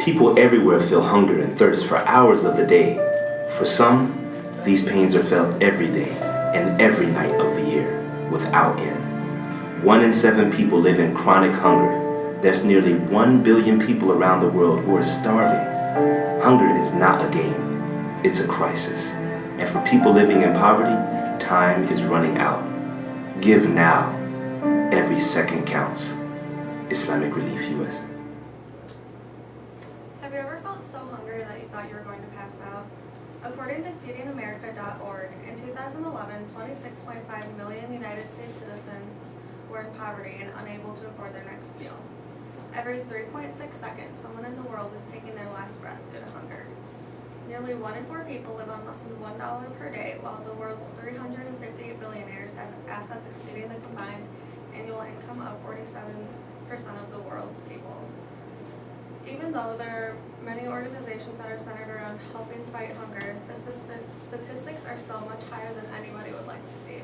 People everywhere feel hunger and thirst for hours of the day. For some, these pains are felt every day and every night of the year, without end. 1 in 7 people live in chronic hunger. There's nearly 1 billion people around the world who are starving. Hunger is not a game, it's a crisis. And for people living in poverty, time is running out. Give now. Every second counts. Islamic Relief US. Have you ever felt so hungry that you thought you were going to pass out? According to feedingamerica.org, in 2011, 26.5 million United States citizens were in poverty and unable to afford their next meal. Every 3.6 seconds, someone in the world is taking their last breath due to hunger. Nearly 1 in 4 people live on less than $1 per day, while the world's 350 billionaires have assets exceeding the combined annual income of 47% of the world's people. Even though there are many organizations that are centered around helping fight hunger, the statistics are still much higher than anybody would like to see.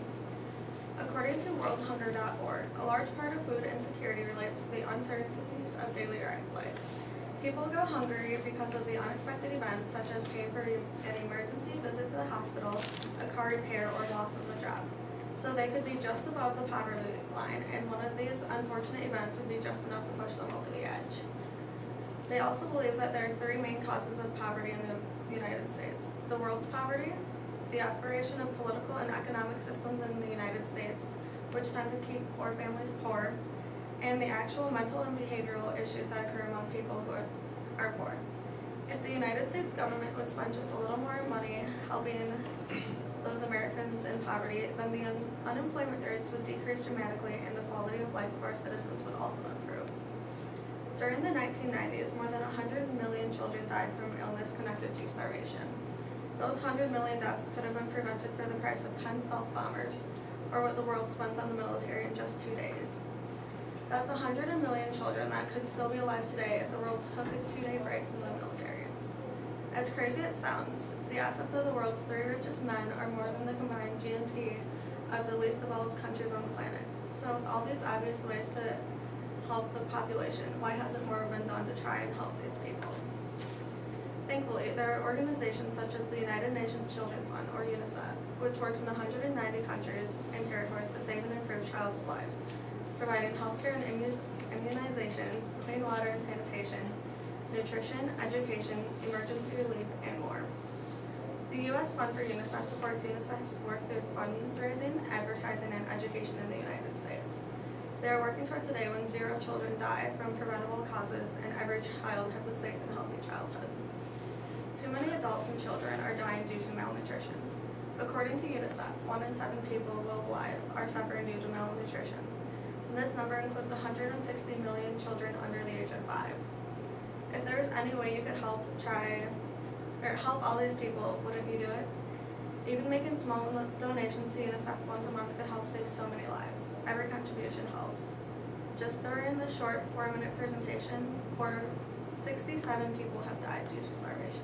According to worldhunger.org, a large part of food insecurity relates to the uncertainties of daily life. People go hungry because of the unexpected events such as paying for an emergency visit to the hospital, a car repair, or loss of a job. So they could be just above the poverty line, and one of these unfortunate events would be just enough to push them over the edge. They also believe that there are 3 main causes of poverty in the United States: the world's poverty, the operation of political and economic systems in the United States, which tend to keep poor families poor, and the actual mental and behavioral issues that occur among people who are poor. If the United States government would spend just a little more money helping those Americans in poverty, then the unemployment rates would decrease dramatically and the quality of life of our citizens would also improve. During the 1990s, more than 100 million children died from illness connected to starvation. Those 100 million deaths could have been prevented for the price of 10 stealth bombers, or what the world spends on the military in just 2 days. That's 100 million children that could still be alive today if the world took a 2-day break from the military. As crazy as it sounds, the assets of the world's 3 richest men are more than the combined GNP of the least developed countries on the planet. So with all these obvious ways to help the population, why hasn't more been done to try and help these people? Thankfully, there are organizations such as the United Nations Children Fund, or UNICEF, which works in 190 countries and territories to save and improve child's lives, providing healthcare and immunizations, clean water and sanitation, nutrition, education, emergency relief, and more. The U.S. Fund for UNICEF supports UNICEF's work through fundraising, advertising, and education in the United States. They are working towards a day when 0 children die from preventable causes and every child has a safe and healthy childhood. Too many adults and children are dying due to malnutrition. According to UNICEF, 1 in 7 people worldwide are suffering due to malnutrition. And this number includes 160 million children under the age of 5. If there was any way you could help all these people, wouldn't you do it? Even making small donations to UNICEF once a month could help save so many lives. Every contribution helps. Just during the short 4-minute presentation, 67 people have died due to starvation.